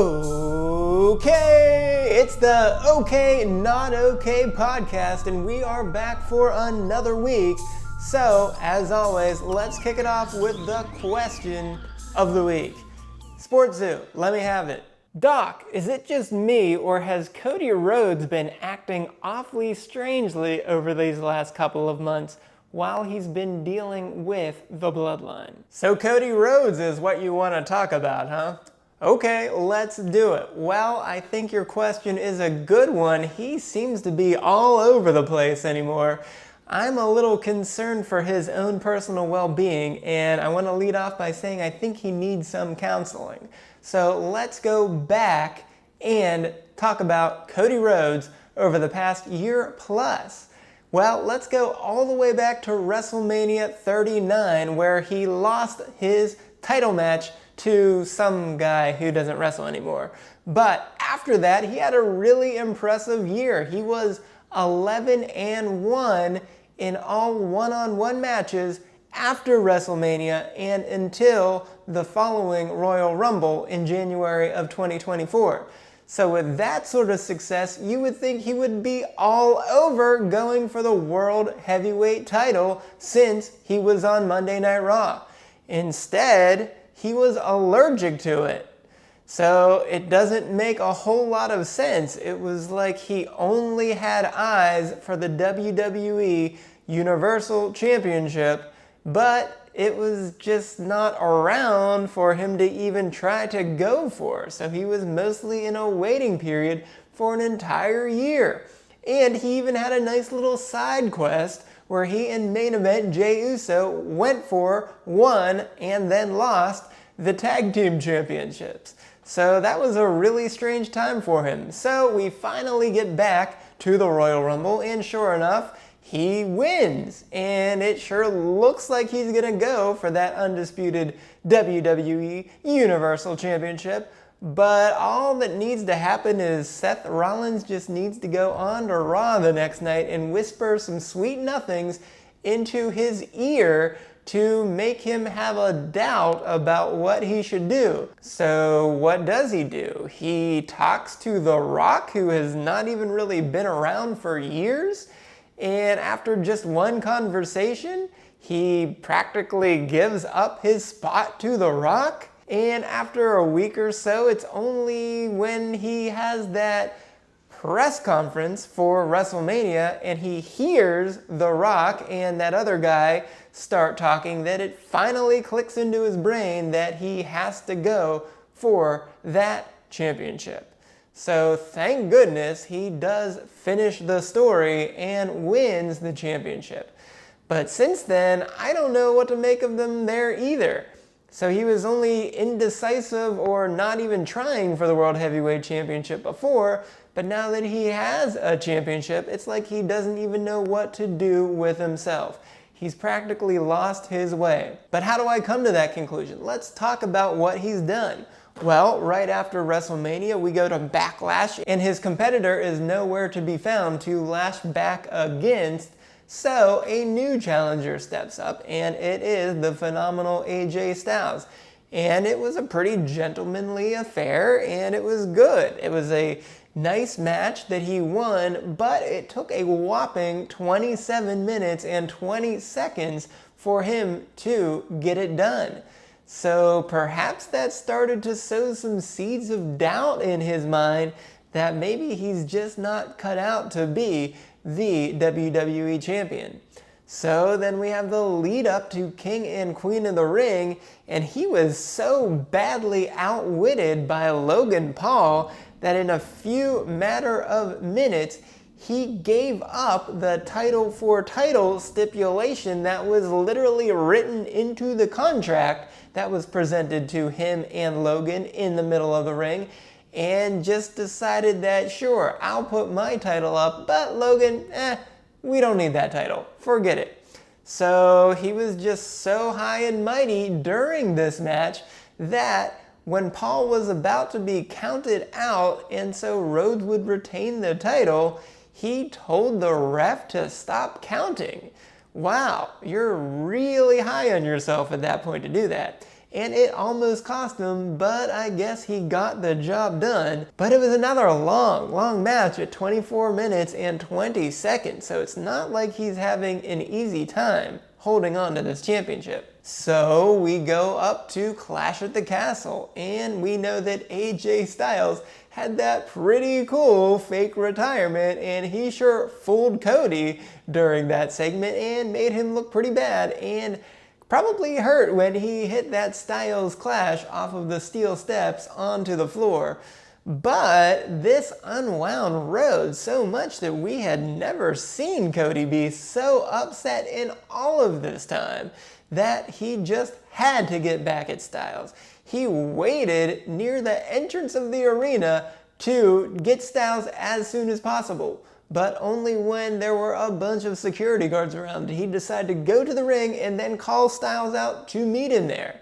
Okay, it's the Okay Not Okay podcast, and we are back for another week. So, as always, let's kick it off with the question of the week. Sports Zoo, let me have it. Doc, is it just me, or has Cody Rhodes been acting awfully strangely over these last couple of months while he's been dealing with the bloodline? So Cody Rhodes is what you want to talk about, huh? Okay, let's do it. Well, I think your question is a good one. He seems to be all over the place anymore. I'm a little concerned for his own personal well-being, and I want to lead off by saying I think he needs some counseling. So let's go back and talk about Cody Rhodes over the past year plus. Well, let's go all the way back to WrestleMania 39, where he lost his title match to some guy who doesn't wrestle anymore. But after that, he had a really impressive year. He was 11-1 in all one-on-one matches after WrestleMania and until the following Royal Rumble in January of 2024. So with that sort of success, you would think he would be all over going for the World Heavyweight title since he was on Monday Night Raw. Instead, he was allergic to it. So it doesn't make a whole lot of sense. It was like he only had eyes for the WWE Universal Championship, but it was just not around for him to even try to go for. So he was mostly in a waiting period for an entire year. And he even had a nice little side quest where he and main event Jey Uso went for, won, and then lost the tag team championships. So that was a really strange time for him. So we finally get back to the Royal Rumble, and sure enough, he wins. And it sure looks like he's gonna go for that undisputed WWE Universal Championship. But all that needs to happen is Seth Rollins just needs to go on to Raw the next night and whisper some sweet nothings into his ear to make him have a doubt about what he should do. So what does he do? He talks to The Rock, who has not even really been around for years, and after just one conversation, he practically gives up his spot to The Rock. And after a week or so, it's only when he has that press conference for WrestleMania and he hears The Rock and that other guy start talking that it finally clicks into his brain that he has to go for that championship. So thank goodness he does finish the story and wins the championship. But since then, I don't know what to make of them there either. So he was only indecisive or not even trying for the World Heavyweight Championship before, but now that he has a championship, it's like he doesn't even know what to do with himself. He's practically lost his way. But how do I come to that conclusion? Let's talk about what he's done. Well, right after WrestleMania, we go to Backlash, and his competitor is nowhere to be found to lash back against. So a new challenger steps up, and it is the phenomenal AJ Styles. And it was a pretty gentlemanly affair, and it was good. It was a nice match that he won, but it took a whopping 27 minutes and 20 seconds for him to get it done. So perhaps that started to sow some seeds of doubt in his mind that maybe he's just not cut out to be the WWE champion. So then we have the lead up to King and Queen of the Ring, and he was so badly outwitted by Logan Paul that in a few matter of minutes, he gave up the title for title stipulation that was literally written into the contract that was presented to him and Logan in the middle of the ring, and just decided that, sure, I'll put my title up, but Logan, we don't need that title. Forget it. So he was just so high and mighty during this match that when Paul was about to be counted out and so Rhodes would retain the title, he told the ref to stop counting. Wow, you're really high on yourself at that point to do that. and it almost cost him, but I guess he got the job done. But it was another long match at 24 minutes and 20 seconds, so it's not like he's having an easy time holding on to this championship. So we go up to Clash at the Castle, and we know that AJ Styles had that pretty cool fake retirement, and he sure fooled Cody during that segment and made him look pretty bad, and probably hurt when he hit that Styles Clash off of the steel steps onto the floor. But this unwound Rhodes so much that we had never seen Cody be so upset in all of this time that he just had to get back at Styles. He waited near the entrance of the arena to get Styles as soon as possible, but only when there were a bunch of security guards around did he decide to go to the ring and then call Styles out to meet him there.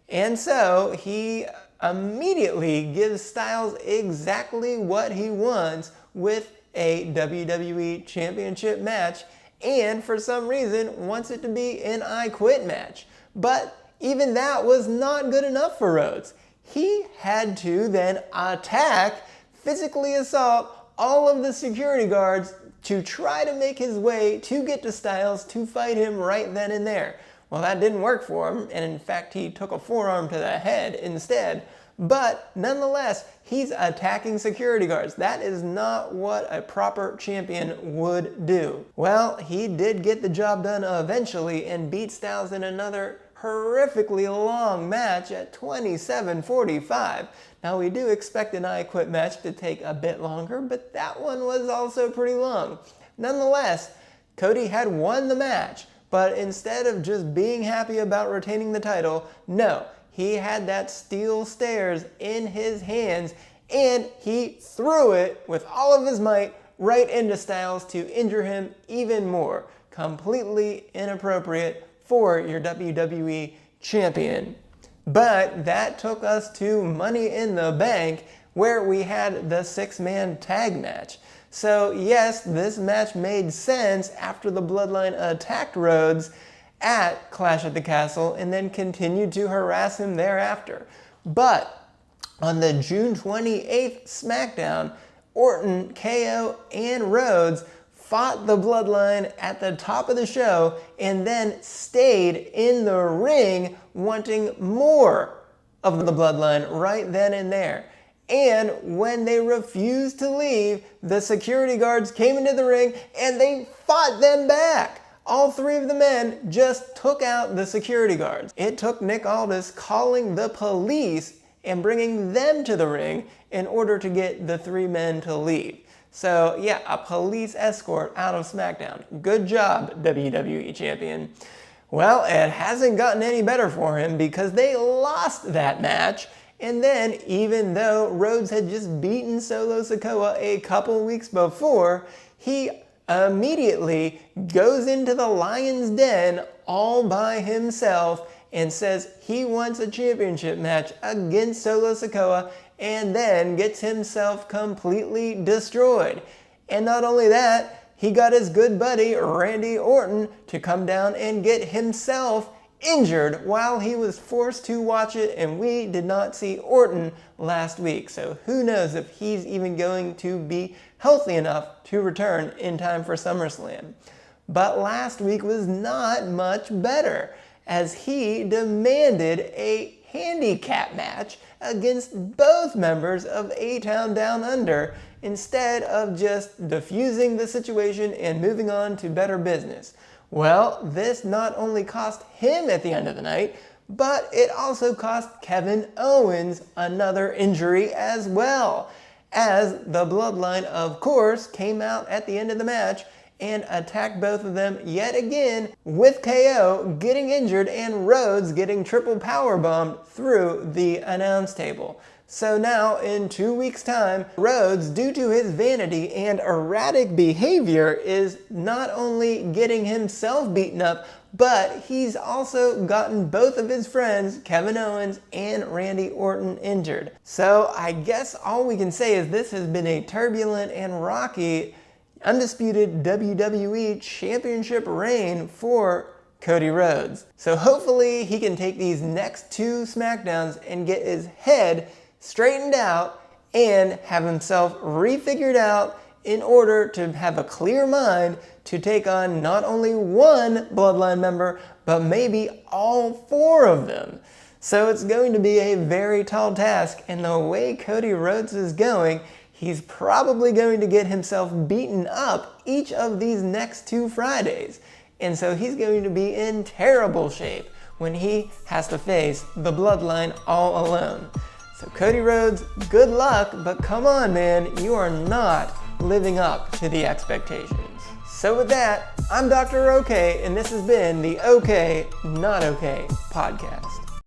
And so he immediately gives Styles exactly what he wants with a WWE Championship match, and for some reason wants it to be an I Quit match. But even that was not good enough for Rhodes. He had to then attack, physically assault all of the security guards to try to make his way to get to Styles to fight him right then and there. Well, that didn't work for him, and in fact he took a forearm to the head instead. But nonetheless, he's attacking security guards. That is not what a proper champion would do. Well, he did get the job done eventually and beat Styles in another horrifically long match at 27:45. Now we do expect an I Quit match to take a bit longer, but that one was also pretty long. Nonetheless, Cody had won the match, but instead of just being happy about retaining the title, no, he had that steel stairs in his hands and he threw it with all of his might right into Styles to injure him even more. Completely inappropriate for your WWE champion. But that took us to Money in the Bank, where we had the 6-man tag match. So yes, this match made sense after the Bloodline attacked Rhodes at Clash at the Castle and then continued to harass him thereafter. But on the June 28th SmackDown, Orton, KO, and Rhodes fought the Bloodline at the top of the show and then stayed in the ring wanting more of the Bloodline right then and there. And when they refused to leave, the security guards came into the ring and they fought them back. All 3 of the men just took out the security guards. It took Nick Aldis calling the police and bringing them to the ring in order to get the 3 men to leave. So yeah, a police escort out of SmackDown. Good job, WWE Champion. Well, it hasn't gotten any better for him because they lost that match. And then, even though Rhodes had just beaten Solo Sikoa a couple weeks before, he immediately goes into the Lion's Den all by himself and says he wants a championship match against Solo Sikoa, and then gets himself completely destroyed. And not only that, he got his good buddy Randy Orton to come down and get himself injured while he was forced to watch it, and we did not see Orton last week. So who knows if he's even going to be healthy enough to return in time for SummerSlam. But last week was not much better, as he demanded a handicap match against both members of A-Town Down Under instead of just diffusing the situation and moving on to better business. Well, this not only cost him at the end of the night, but it also cost Kevin Owens another injury as well, as the Bloodline, of course, came out at the end of the match and attacked both of them yet again, with KO getting injured and Rhodes getting triple powerbombed through the announce table. So now, in 2 weeks' time, Rhodes, due to his vanity and erratic behavior, is not only getting himself beaten up, but he's also gotten both of his friends, Kevin Owens and Randy Orton, injured. So I guess all we can say is this has been a turbulent and rocky undisputed WWE Championship reign for Cody Rhodes. So hopefully he can take these next 2 SmackDowns and get his head straightened out and have himself refigured out in order to have a clear mind to take on not only one Bloodline member, but maybe all 4 of them. So it's going to be a very tall task, and the way Cody Rhodes is going, he's probably going to get himself beaten up each of these next 2 Fridays. And so he's going to be in terrible shape when he has to face the Bloodline all alone. So Cody Rhodes, good luck, but come on, man, you are not living up to the expectations. So with that, I'm Dr. O'Kay, and this has been the OK, Not OK podcast.